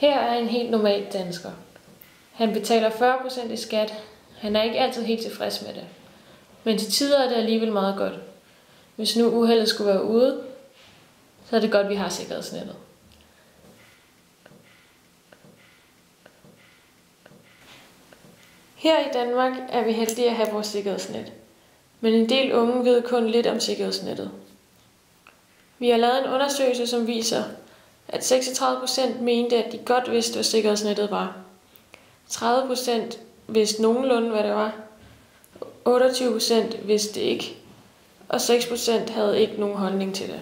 Her er en helt normal dansker. Han betaler 40% i skat. Han er ikke altid helt tilfreds med det. Men til tider er det alligevel meget godt. Hvis nu uheldet skulle være ude, så er det godt, vi har sikkerhedsnettet. Her i Danmark er vi heldige at have vores sikkerhedsnet. Men en del unge ved kun lidt om sikkerhedsnettet. Vi har lavet en undersøgelse, som viser, at 36% mente, at de godt vidste, hvad sikkerhedsnettet var. 30% vidste nogenlunde, hvad det var. 28% vidste det ikke. Og 6% havde ikke nogen holdning til det.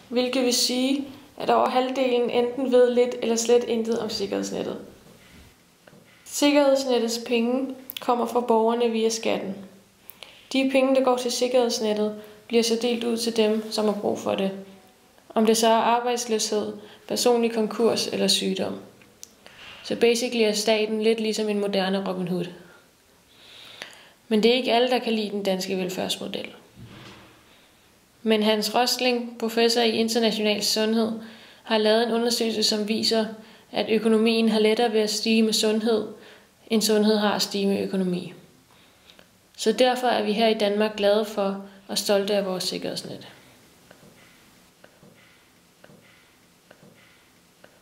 Hvilket vil sige, at over halvdelen enten ved lidt eller slet intet om sikkerhedsnettet. Sikkerhedsnettets penge kommer fra borgerne via skatten. De penge, der går til sikkerhedsnettet, bliver så delt ud til dem, som har brug for det. Om det så er arbejdsløshed, personlig konkurs eller sygdom. Så basically er staten lidt ligesom en moderne Robin Hood. Men det er ikke alle, der kan lide den danske velfærdsmodel. Men Hans Rosling, professor i international sundhed, har lavet en undersøgelse, som viser, at økonomien har lettere ved at stige med sundhed, end sundhed har at stige med økonomi. Så derfor er vi her i Danmark glade for og stolte af vores sikkerhedsnet.